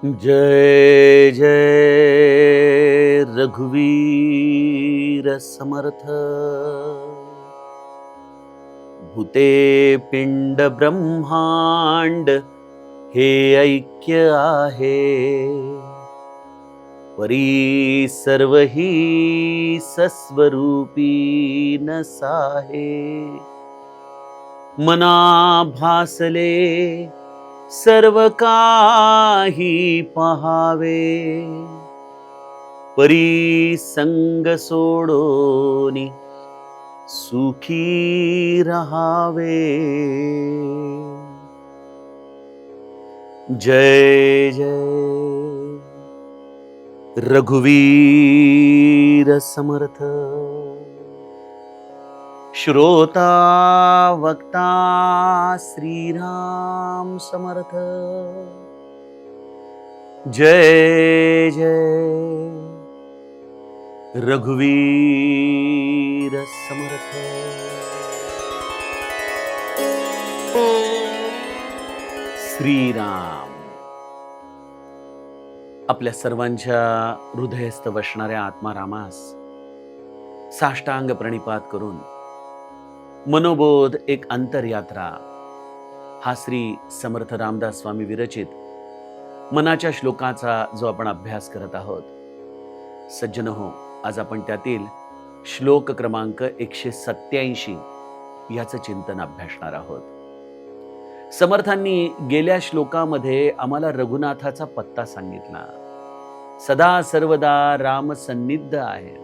जय जय रघुवीर समर्थ। भूते पिंड ब्रह्मांड हे ऐक्य आहे, परी सर्व ही सस्वरूपी नसाहे। मना भासले सर्व काही पहावे, परी संग सोडोनी सुखी रहावे। जय जय रघुवीर समर्थ। श्रोता वक्ता श्रीराम समर्थ। जय जय रघुवीर समर्थ। श्रीराम आपल्या सर्वांच्या हृदयस्थ वसणाऱ्या आत्मारामास साष्टांग प्रणिपात करून मनोबोध एक अंतरयात्रा हा श्री समर्थ रामदास स्वामी विरचित मनाच्या श्लोकाचा जो आपण अभ्यास करत आहोत, सज्जन हो, आज आपण त्यातील श्लोक क्रमांक 187 याचं चिंतन अभ्यासणार आहोत। समर्थांनी गेल्या श्लोकामध्ये आम्हाला रघुनाथाचा पत्ता सांगितला। सदा सर्वदा राम सन्निध आहे,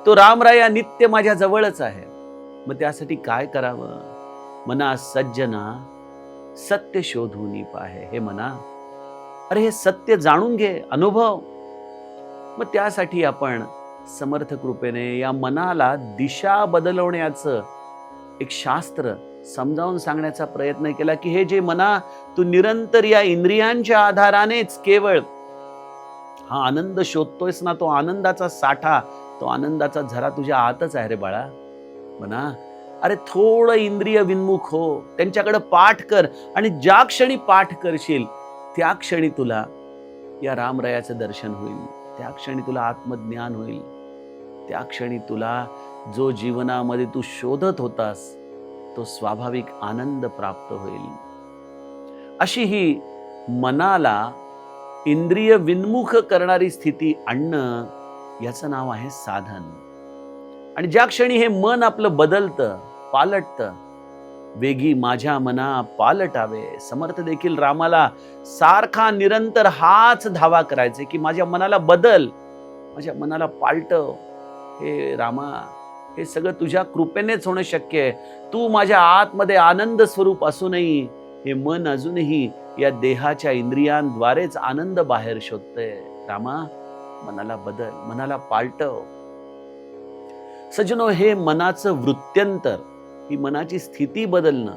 तो रामराया नित्य माझ्या जवळच आहे। मग त्यासाठी काय करावं? मना सज्जना सत्य शोधून पाहे। हे मना, अरे हे सत्य जाणून घे, अनुभव। मग त्यासाठी आपण समर्थ कृपेने या मनाला दिशा बदलवण्याचं एक शास्त्र समजावून सांगण्याचा प्रयत्न केला की हे जे मना तू निरंतर या इंद्रियांच्या आधारानेच केवळ हा आनंद शोधतोयस ना, तो आनंदाचा साठा, तो आनंदाचा झरा तुझ्या आतच आहे रे बाळा। म्हणा, अरे थोडं इंद्रिय विन्मुख हो, त्यांच्याकडे पाठ कर, आणि ज्या क्षणी पाठ करशील त्या क्षणी तुला या रामरायाचं दर्शन होईल, त्या क्षणी तुला आत्मज्ञान होईल, त्या क्षणी तुला जो जीवनामध्ये तू शोधत होतास तो स्वाभाविक आनंद प्राप्त होईल। अशी ही मनाला इंद्रिय विन्मुख करणारी स्थिती आणणं याचं नाव आहे साधन। आणि ज्या क्षणी हे मन आपलं बदलतं, पालटतं, वेगी माझ्या मना पालटावे। समर्थ देखील रामाला सारखा निरंतर हाच धावा करायचे की माझ्या मनाला बदल, माझ्या मनाला पालटव। हे रामा, हे सगळं तुझ्या कृपेनेच होणं शक्य आहे। तू माझ्या आतमध्ये आनंद स्वरूप असूनही हे मन अजूनही या देहाच्या इंद्रियांद्वारेच आनंद बाहेर शोधतंय। रामा, मनाला बदल, मनाला पालटव। सज्जनो, हे मनाचं वृत्त्यंतर, ही मनाची स्थिती बदलणं,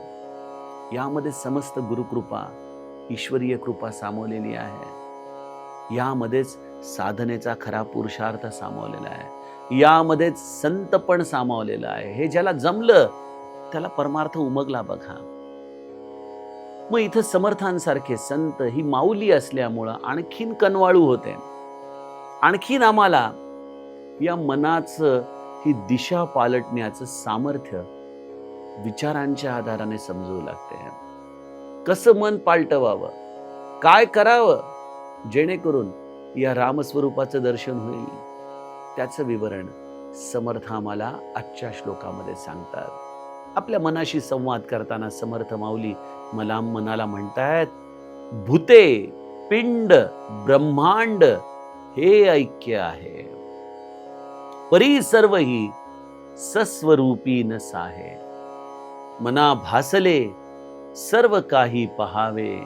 यामध्ये समस्त गुरुकृपा, ईश्वरीय कृपा सामावलेली आहे। यामध्येच साधनेचा खरा पुरुषार्थ सामावलेला आहे, यामध्येच संतपण सामावलेलं आहे। हे ज्याला जमलं त्याला परमार्थ उमगला बघा। मग इथं समर्थांसारखे संत ही माऊली असल्यामुळं आणखीन कनवाळू होते, आणखीन आम्हाला या मनाचं ही दिशा पालटण्याचं सामर्थ्य विचारांच्या आधाराने समजू लागते। कसं मन पालटवावं, काय करावं जेणेकरून या रामस्वरूपाचं दर्शन होईल, त्याचं विवरण समर्थ आम्हाला आजच्या श्लोकामध्ये सांगतात। आपल्या मनाशी संवाद करताना समर्थ माऊली मनाला म्हणतायत, भूते पिंड ब्रह्मांड हे ऐक्य आहे, परी सर्व ही सस्वरूपी नसाहे। मना भासले सर्व काही पहावे,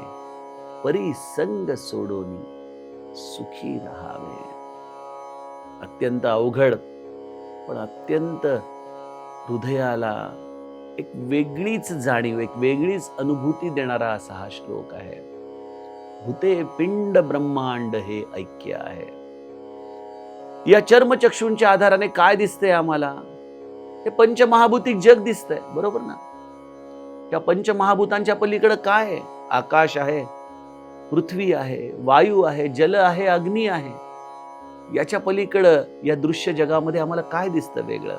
परी संग सोडोनी सुखी रहावे। अत्यंत अवघड पण अत्यंत हृदयाला एक वेगळीच जाणीव, एक वेगळीच अनुभूती देणारा असा हा श्लोक आहे। भूते पिंड ब्रह्मांड हे ऐक्य आहे। या चर्मचक्षूंच्या आधाराने काय दिसतंय आम्हाला? हे पंचमहाभूतिक जग दिसतंय, बरोबर ना? या पंचमहाभूतांच्या पलीकडे काय आहे? आकाश आहे, पृथ्वी आहे, वायू आहे, जल आहे, अग्नी आहे. याच्या पलीकडं या दृश्य जगामध्ये आम्हाला काय दिसतं वेगळं?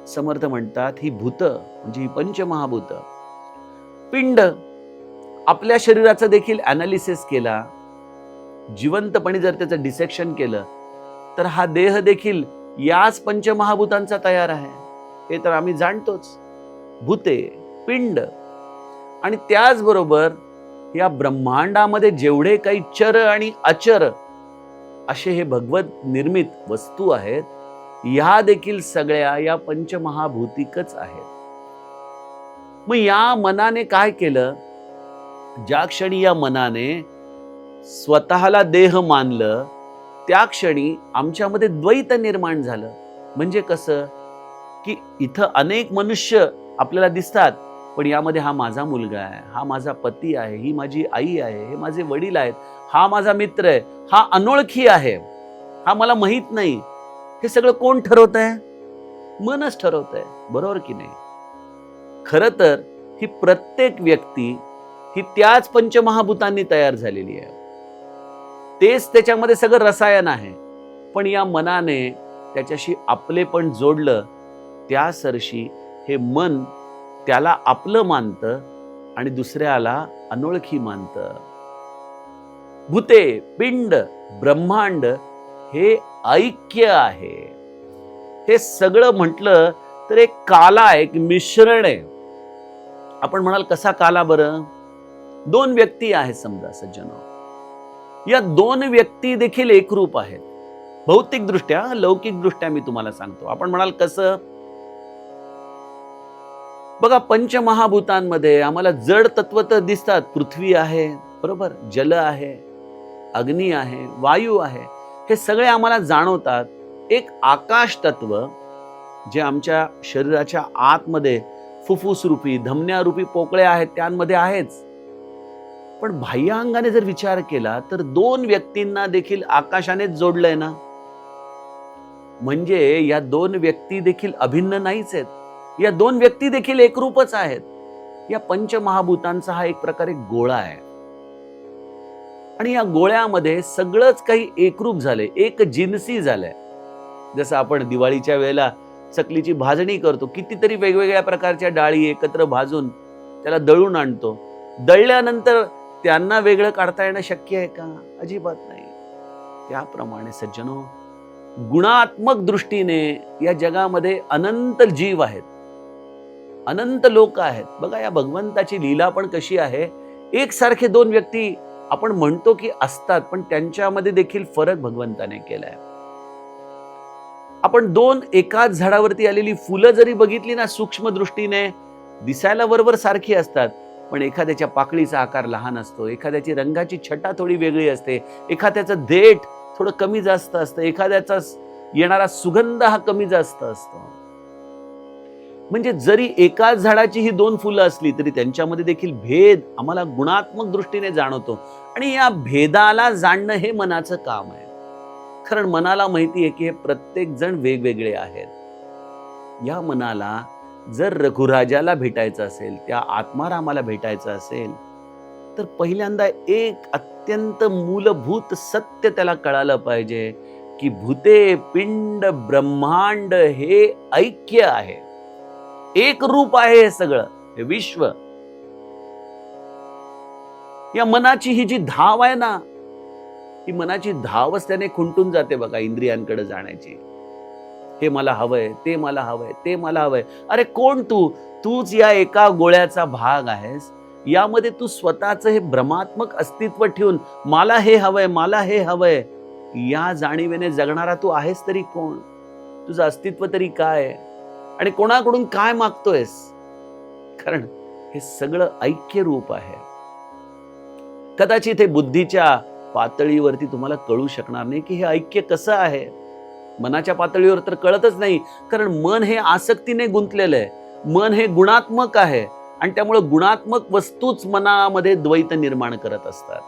समर्थ म्हणतात ही भूत म्हणजे ही पंचमहाभूत, पिंड, आपल्या शरीराचं देखील अनालिसिस केला, जिवंतपणे जर त्याचं डिसेक्शन केलं तर हा देह देखील याच पंचमहाभूतांचा तयार आहे. हे तर आम्ही जाणतोच. भूते, पिंड आणि त्याचबरोबर या ब्रह्मांडामध्ये जेवढे काही चर आणि अचर असे हे भगवत निर्मित वस्तू आहेत, ह्या देखील सगळ्या या पंचमहाभूतिकच आहेत. मग या मनाने काय केलं? ज्या क्षणी या मनाने स्वतःला देह मानलं, त्या क्षणी आमच्यामध्ये द्वैत निर्माण झालं. म्हणजे कसं की इथं अनेक मनुष्य आपल्याला दिसतात, पण यामध्ये हा माझा मुलगा आहे, हा माझा पती आहे, ही माझी आई आहे, हे माझे वडील आहेत, हा माझा मित्र आहे, हा अनोळखी आहे, हा मला माहित नाही. हे सगळं कोण ठरवतंय? मनच ठरवतंय. बरोबर की नाही? खरं तर ही प्रत्येक व्यक्ती ही त्याच पंचमहाभूतांनी तयार झालेली आहे. तेच त्याच्यामध्ये सगळं रसायन आहे. पण या मनाने त्याच्याशी आपलेपण जोडलं, त्या सरशी हे मन त्याला आपलं मानतं आणि दुसऱ्याला अनोळखी मानतं. भूते, पिंड, ब्रह्मांड हे ऐक्य आहे. हे सगळं म्हटलं तर एक काला आहे, एक मिश्रण आहे. आपण म्हणाल कसा काला बरं? दोन व्यक्ती आहेत समजा सज्जनो. या दोन व्यक्ती देखील एकरूप आहेत. भौतिक दृष्ट्या, लौकिक दृष्ट्या मी तुम्हाला सांगतो. आपण म्हणाल कसं? बघा, पंचमहाभूतांमध्ये आम्हाला जड तत्व तर दिसतात. पृथ्वी आहे, बरोबर, जल आहे, अग्नी आहे, वायू आहे, हे सगळे आम्हाला जाणवतात. एक आकाश तत्व जे आमच्या शरीराच्या आतमध्ये फुफ्फुस रूपी, धमन्या रूपी पोकळ्या आहेत, त्यांमध्ये आहेच. पण बाह्यांगाने जर विचार केला तर दोन व्यक्तींना देखील आकाशानेच जोडलंय ना. म्हणजे या दोन व्यक्ती देखील अभिन्न नाहीच आहेत. या दोन व्यक्ती देखील एकरूपच आहेत. या पंचमहाभूतांचा हा एक प्रकारे गोळा आहे. आणि या गोळ्यामध्ये सगळंच काही एकरूप झालंय, एक जिन्सी झालंय. जसं आपण दिवाळीच्या वेळेला चकलीची भाजणी करतो, कितीतरी वेगवेगळ्या प्रकारच्या डाळी एकत्र भाजून त्याला दळून आणतो. दळल्यानंतर त्यांना वेगळं काढता येणं शक्य आहे का? अजिबात नाही. त्याप्रमाणे सज्जनो, गुणात्मक दृष्टीने या जगामध्ये अनंत जीव आहेत, अनंत लोक आहेत. बघा, या भगवंताची लीला पण कशी आहे. एकसारखे दोन व्यक्ती आपण म्हणतो की असतात, पण त्यांच्यामध्ये देखील फरक भगवंताने केलाय. आपण दोन एकाच झाडावरती आलेली फुलं जरी बघितली ना, सूक्ष्म दृष्टीने दिसायला बरोबर सारखी असतात, पण एखाद्याच्या पाकळीचा आकार लहान असतो, एखाद्याची रंगाची छटा थोडी वेगळी असते, एखाद्याचं देठ थोडं कमी जास्त असतं, एखाद्याचा येणारा सुगंध हा कमी जास्त असतो. म्हणजे जरी एकाच झाडाची ही दोन फुलं असली तरी त्यांच्यामध्ये देखील भेद आम्हाला गुणात्मक दृष्टीने जाणवतो. आणि या भेदाला जाणणं हे मनाचं काम आहे. कारण मनाला माहिती आहे की हे प्रत्येक जण वेगवेगळे आहेत. या मनाला जर रघुराजाला भेटायचं असेल, त्या आत्मारामाला भेटायचं असेल, तर पहिल्यांदा एक अत्यंत मूलभूत सत्य त्याला कळालं पाहिजे की भूते, पिंड, ब्रह्मांड हे ऐक्य आहे, एक रूप आहे. हे सगळं, हे विश्व, या मनाची ही जी धाव आहे ना, ही मनाची धावच त्याने खुंटून जाते बघा इंद्रियांकडे जाण्याची. हे मला हवंय, ते मला हवंय, ते मला हवंय. अरे कोण तू? तूच या एका गोळ्याचा भाग आहेस. यामध्ये तू स्वतःचं हे भ्रमात्मक अस्तित्व ठेवून मला हे हवंय, मला हे हवंय, या जाणीवेने जगणारा तू आहेस तरी कोण? तुझं अस्तित्व तरी काय? आणि कोणाकडून काय मागतोयस? कारण हे सगळं ऐक्य रूप आहे. कदाचित हे बुद्धीच्या पातळीवरती तुम्हाला कळू शकणार नाही की हे ऐक्य कसं आहे. मनाच्या पातळीवर तर कळतच नाही, कारण मन हे आसक्तीने गुंतलेलं आहे. मन हे गुणात्मक आहे आणि त्यामुळे गुणात्मक वस्तूच मनामध्ये द्वैत निर्माण करत असतात.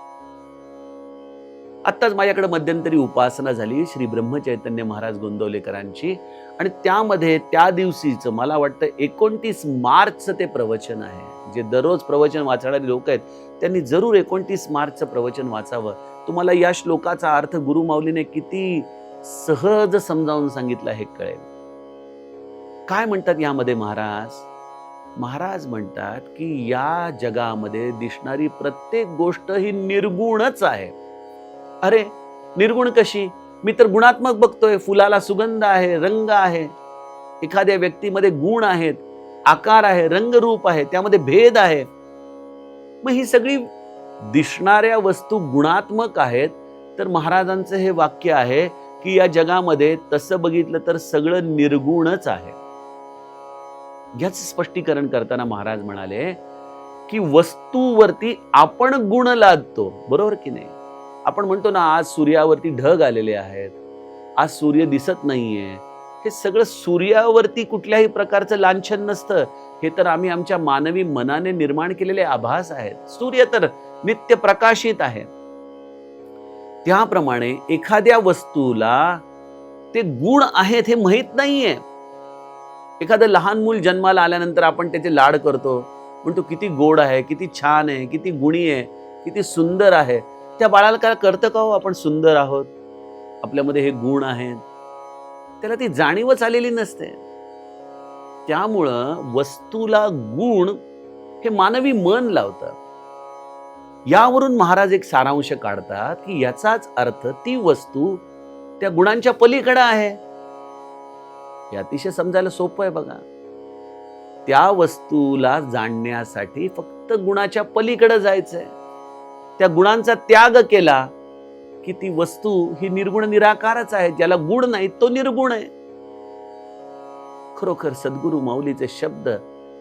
आत्ताच माझ्याकडे मध्यंतरी उपासना झाली श्री ब्रह्मचैतन्य महाराज गोंदवलेकरांची, आणि त्यामध्ये त्या दिवशीचं मला वाटतं 29 मार्चचं ते प्रवचन आहे. जे दररोज प्रवचन वाचणारे लोक आहेत त्यांनी जरूर 29 मार्चचं प्रवचन वाचावं. तुम्हाला या श्लोकाचा अर्थ गुरुमाऊलीने किती सहज समजावून सांगितलं हे कळेल. काय म्हणतात यामध्ये महाराज? महाराज म्हणतात की या जगामध्ये दिसणारी प्रत्येक गोष्ट ही निर्गुणच आहे. अरे निर्गुण कशी? मी तर गुणात्मक बघतोय. फुलाला सुगंध आहे, रंग आहे, एखाद्या व्यक्तीमध्ये गुण आहेत, आकार आहे, रंगरूप आहे, त्यामध्ये भेद आहे. मग ही सगळी दिसणाऱ्या वस्तू गुणात्मक आहेत. तर महाराजांचं हे वाक्य आहे की या जगामध्ये तसं बघितलं तर सगळं निर्गुणच आहे. याच स्पष्टीकरण करताना महाराज म्हणाले की वस्तूवरती आपण गुण लादतो, बरोबर की नाही? आपण म्हणतो ना, आज सूर्यावरती ढग आलेले आहेत, आज सूर्य दिसत नाहीये. हे सगळं सूर्यावरती कुठल्याही प्रकारचं लांछन नसतं. हे तर आम्ही आमच्या मानवी मनाने निर्माण केलेले आभास आहेत. सूर्य तर नित्य प्रकाशित आहे. त्याप्रमाणे एखाद्या वस्तूला ते गुण आहेत हे माहित नाहीये. एखादं लहान मूल जन्माला आल्यानंतर आपण त्याचे लाड करतो, म्हणतो किती गोड आहे, किती छान आहे, किती गुणी आहे, किती सुंदर आहे. त्या बाळाला काय कळतं का हो आपण सुंदर आहोत, आपल्यामध्ये हे गुण आहेत? त्याला ती जाणीवच आलेली नसते. त्यामुळं वस्तूला गुण हे मानवी मन लावतं. यावरून महाराज एक सारांश काढतात की याचाच अर्थ ती वस्तू त्या गुणांच्या पलीकडे आहे. हे अतिशय समजायला सोपं आहे बघा. त्या वस्तूला जाणण्यासाठी फक्त गुणाच्या पलीकडे जायचंय. त्या गुणांचा त्याग केला की ती वस्तू ही निर्गुण निराकारच आहे. ज्याला गुण नाही तो निर्गुण आहे. खरोखर सद्गुरु माऊलीचे शब्द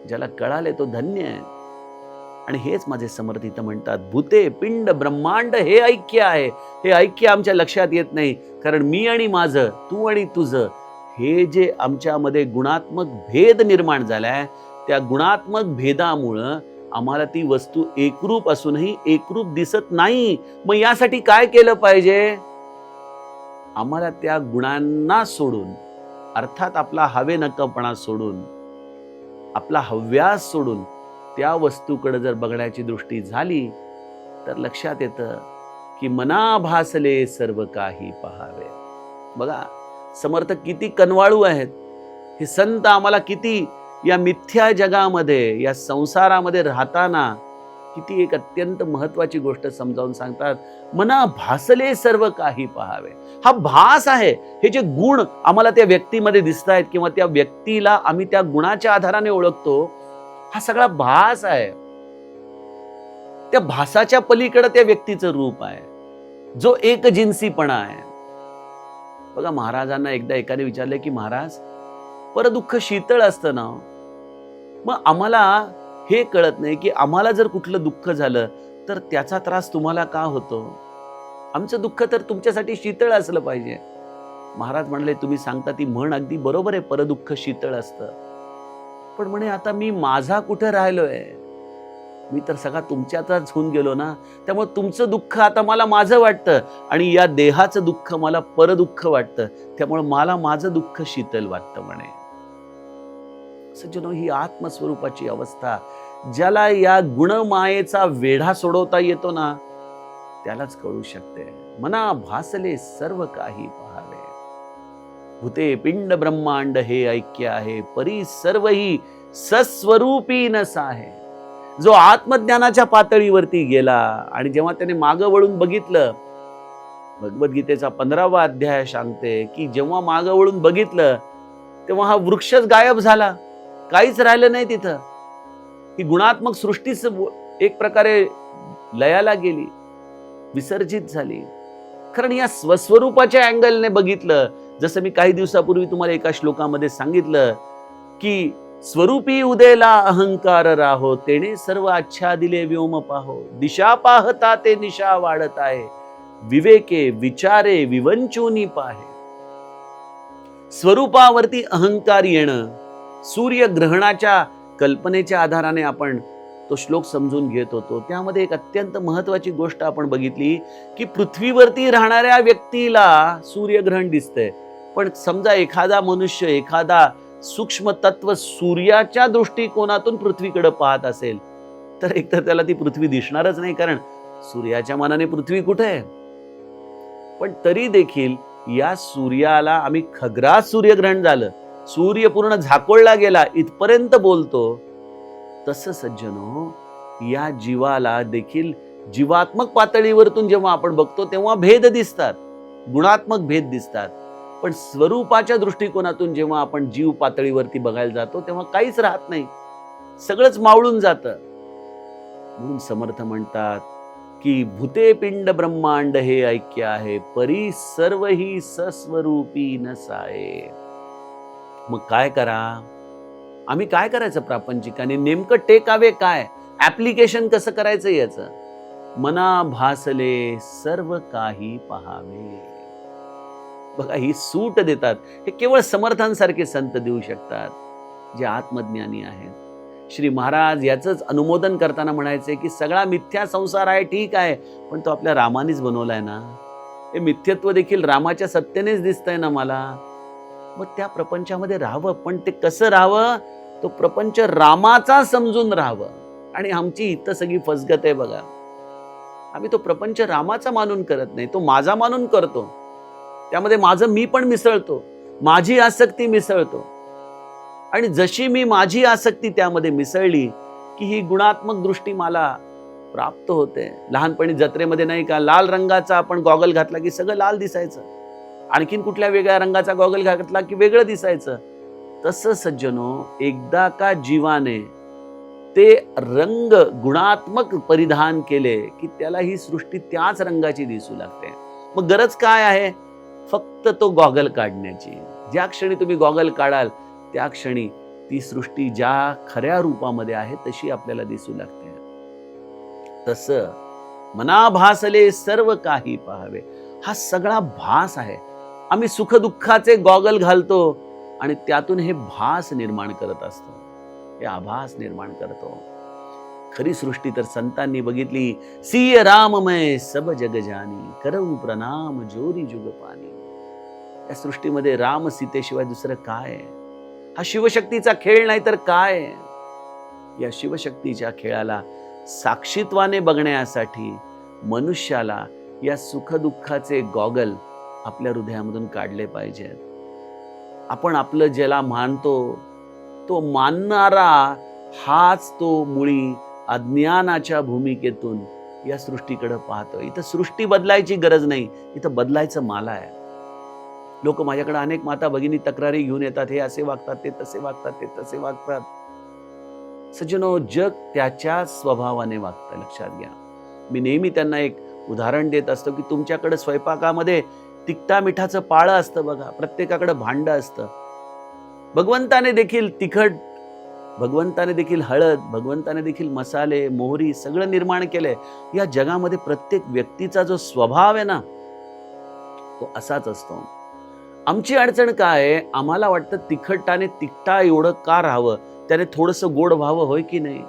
ज्याला कळाले तो धन्य आहे. आणि हेच माझे समर्थ इथं म्हणतात, भूते पिंड ब्रह्मांड हे ऐक्य आहे. हे ऐक्य आमच्या लक्षात येत नाही, कारण मी आणि माझं, तू आणि तुझं, हे जे आमच्यामध्ये गुणात्मक भेद निर्माण झालाय, त्या गुणात्मक भेदामुळं आम्हाला ती वस्तू एकरूप असूनही एकरूप दिसत नाही. मग यासाठी काय केलं पाहिजे? आम्हाला त्या गुणांना सोडून, अर्थात आपला हवेनकपणा सोडून, आपला हव्यास सोडून त्या वस्तूकडे जर बघण्याची दृष्टी झाली तर लक्षात येतं की मना भासले सर्व काही पहावे. बघा समर्थ किती कनवाळू आहेत. हे संत आम्हाला किती या मिथ्या जगामध्ये, या संसारामध्ये राहताना किती एक अत्यंत महत्वाची गोष्ट समजावून सांगतात. मना भासले सर्व काही पहावे. हा भास आहे. हे जे गुण आम्हाला त्या व्यक्तीमध्ये दिसत आहेत किंवा त्या व्यक्तीला आम्ही त्या गुणाच्या आधाराने ओळखतो, हा सगळा भास आहे. त्या भासाच्या पलीकडे त्या व्यक्तीचं रूप आहे, जो एकजिन्सीपणा आहे. बघा महाराजांना एकदा एकाने विचारले की महाराज, परदुःख शीतळ असतं ना, मग आम्हाला हे कळत नाही की आम्हाला जर कुठलं दुःख झालं तर त्याचा त्रास तुम्हाला का होतो? आमचं दुःख तर तुमच्यासाठी शीतळ असलं पाहिजे. महाराज म्हणले, तुम्ही सांगता ती म्हण अगदी बरोबर आहे, परदुःख शीतळ असतं. पण म्हणे आता मी माझा कुठे राहिलोय? मी तर सगळा तुमच्यातच होऊन गेलो ना. त्यामुळे तुमचं दुःख आता मला माझं वाटतं आणि या देहाचं दुःख मला परदुःख वाटतं. त्यामुळे मला माझं दुःख शीतल वाटतं म्हणे. सज्जनो, ही आत्मस्वरूपाची अवस्था, ज्याला या गुणमायेचा वेढा सोडवता येतो ना, त्यालाच कळू शकते. मना भासले सर्व काही पहावे. भूते पिंड ब्रह्मांड हे ऐक्य आहे. परी सर्वही सस्वरूपी नस आहे. जो आत्मज्ञानाच्या पातळीवरती गेला आणि जेव्हा त्याने मागं वळून बघितलं, भगवद्गीतेचा 15वा अध्याय सांगते की जेव्हा मागं वळून बघितलं तेव्हा हा वृक्षच गायब झाला, काहीच राहिलं नाही तिथं. ही गुणात्मक सृष्टीच एक प्रकारे लयाला गेली, विसर्जित झाली. कारण या स्वस्वरूपाच्या अँगलने बघितलं. जसं मी काही दिवसापूर्वी तुम्हाला एका श्लोकामध्ये सांगितलं की स्वरूपी उदेला अहंकार राहो, तेने सर्व आच्छादिले व्योम पाहो. दिशा पाहता ते निशा वाढत आहे, विवेके विचारे विवंचूनी पाहे. स्वरूपावरती अहंकार येणं, सूर्यग्रहणाच्या कल्पनेच्या आधाराने आपण तो श्लोक समजून घेत होतो, त्यामध्ये एक अत्यंत महत्वाची गोष्ट आपण बघितली की पृथ्वीवरती राहणाऱ्या व्यक्तीला सूर्यग्रहण दिसतंय, पण समजा एखादा मनुष्य, एखादा सूक्ष्म तत्व सूर्याच्या दृष्टिकोनातून पृथ्वीकडे पाहत असेल तर एकतर त्याला ती पृथ्वी दिसणारच नाही, कारण सूर्याच्या मानाने पृथ्वी कुठे आहे. पण तरी देखील या सूर्याला आम्ही खग्रास सूर्यग्रहण झालं, सूर्य पूर्ण झाकोळला गेला इथपर्यंत बोलतो. तसं सज्जनो, या जीवाला देखील जीवात्मक पातळीवरतून जेव्हा आपण बघतो तेव्हा भेद दिसतात, गुणात्मक भेद दिसतात. पण स्वरूपाच्या दृष्टिकोनातून जेव्हा आपण जीव पातळीवरती बघायला जातो तेव्हा काहीच राहत नाही, सगळंच मावळून जातं. म्हणून समर्थ म्हणतात की भूते पिंड ब्रह्मांड हे ऐक्य आहे, परी सर्व ही सस्वरूपी नसाये. मग काय करा, आम्ही काय करायचं प्रापंचिकाने, नेमकं टेकावे काय, ऍप्लिकेशन कसं करायचं याचं. मना भासले सर्व काही पहावे. बघा, ही सूट देतात हे केवळ समर्थांसारखे संत देऊ शकतात, जे आत्मज्ञानी आहेत. श्री महाराज याचंच अनुमोदन करताना म्हणायचे की सगळा मिथ्या संसार आहे, ठीक आहे, पण तो आपल्या रामानेच बनवलाय ना, हे मिथ्यत्व देखील रामाच्या सत्तेनेच दिसतंय ना मला. मग त्या प्रपंचामध्ये राहावं, पण ते कसं राहावं, तो प्रपंच रामाचा समजून राहावं. आणि आमची इथं सगळी फसगत आहे बघा, आम्ही तो प्रपंच रामाचा मानून करत नाही, तो माझा मानून करतो. त्यामध्ये माझं मी पण मिसळतो, माझी आसक्ती मिसळतो. आणि जशी मी माझी आसक्ती त्यामध्ये मिसळली की ही गुणात्मक दृष्टी मला प्राप्त होते. लहानपणी जत्रेमध्ये नाही का, लाल रंगाचा आपण गॉगल घातला की सगळं लाल दिसायचं, आणखीन कुठल्या वेगळ्या रंगाचा गॉगल घातला की वेगळं दिसायचं. तसं सज्जनो, एकदा का जीवाने ते रंग गुणात्मक परिधान केले की त्याला ही सृष्टी त्याच रंगाची दिसू लागते. मग गरज काय आहे, फक्त तो गॉगल काढण्याची. ज्या क्षणी तुम्ही गॉगल काढाल त्या क्षणी ती सृष्टी ज्या खऱ्या रूपामध्ये आहे तशी आपल्याला दिसू लागते. तसं मना भासले सर्व काही पाहावे, हा सगळा भास आहे. आम्ही सुखदुःखाचे गॉगल घालतो आणि त्यातून हे भास निर्माण करत असतो, हे आभास निर्माण करतो. खरी सृष्टी तर संतांनी बघितली. सिय राममय सब जग जानी, करऊ प्रणाम जोरी जुग पानी. या सृष्टीमध्ये राम सीतेशिवाय दुसरं काय आहे? हा शिवशक्तीचा खेळ नाही तर काय? या शिवशक्तीच्या खेळाला साक्षीत्वाने बघण्यासाठी मनुष्याला या सुखदुःखाचे गॉगल आपल्या हृदयामधून काढले पाहिजेत. आपण आपलं ज्याला मानतो तो मानणारा हाच तो मुळी अज्ञानाच्या भूमिकेतून या सृष्टीकडे पाहतो. इथं सृष्टी बदलायची गरज नाही, इथं बदलायचं मला आहे. लोक माझ्याकडे अनेक माता भगिनी तक्रारी घेऊन येतात, हे असे वागतात, ते तसे वागतात, ते तसे वागतात. सज्जनो, जग त्याच्या स्वभावाने वागतं, लक्षात घ्या. मी नेहमी त्यांना एक उदाहरण देत असतो की तुमच्याकडे स्वयंपाकामध्ये तिखटा मिठाचं पाळं असतं बघा, प्रत्येकाकडे भांड असतं. भगवंताने देखील तिखट, भगवंताने देखील हळद, भगवंताने देखील मसाले, मोहरी सगळं निर्माण केलंय. या जगामध्ये प्रत्येक व्यक्तीचा जो स्वभाव आहे ना तो असाच असतो. आमची अडचण काय आहे, आम्हाला वाटतं तिखटाने तिखटा एवढं का राहावं, त्याने थोडंसं गोड व्हावं, होय की नाही?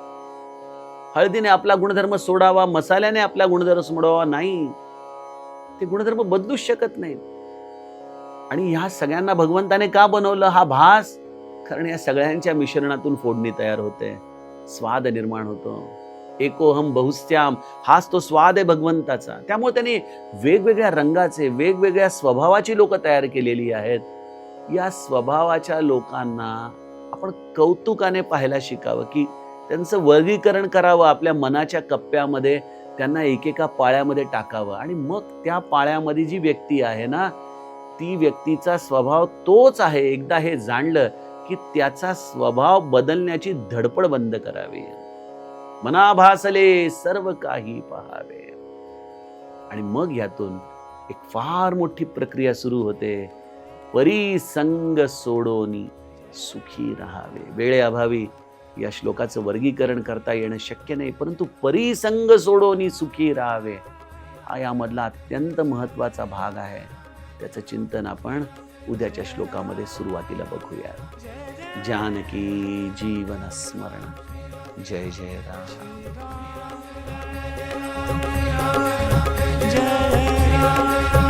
हळदीने आपला गुणधर्म सोडावा, मसाल्याने आपला गुणधर्म सोडावा, नाही, ते गुणधर्म बदलूच शकत नाहीत. आणि ह्या सगळ्यांना भगवंताने का बनवलं? हा भास. कारण या सगळ्यांच्या मिश्रणातून फोडणी तयार होते, स्वाद निर्माण होतो. एकोहम बहुस्त्याम, हाच तो स्वाद आहे भगवंताचा. त्यामुळे त्यांनी वेगवेगळ्या रंगाचे, वेगवेगळ्या स्वभावाची लोक तयार केलेली आहेत. या स्वभावाच्या लोकांना आपण कौतुकाने पाहायला शिकावं, की त्यांचं वर्गीकरण करावं आपल्या मनाच्या कप्प्यामध्ये, त्यांना एकेका पाळ्यामध्ये टाकावं. आणि मग त्या पाळ्यामध्ये जी व्यक्ती आहे ना, ती व्यक्तीचा स्वभाव तोच आहे. एकदा हे जाणलं की त्याचा स्वभाव बदलण्याची धडपड बंद करावी. मना भासले सर्व काही पहावे. आणि मग यातून एक फार मोठी प्रक्रिया सुरू होते. परी संग सोडोनी सुखी राहावे. वेळेअभावी या श्लोकाचं वर्गीकरण करता येणं शक्य नाही, परंतु परी संग सोडोनी सुखी राहावे हा यामधला अत्यंत महत्वाचा भाग आहे. त्याचं चिंतन आपण उद्याच्या श्लोकामध्ये सुरुवातीला बघूया. जानकी जीवन स्मरण जय जय राम. जय राम.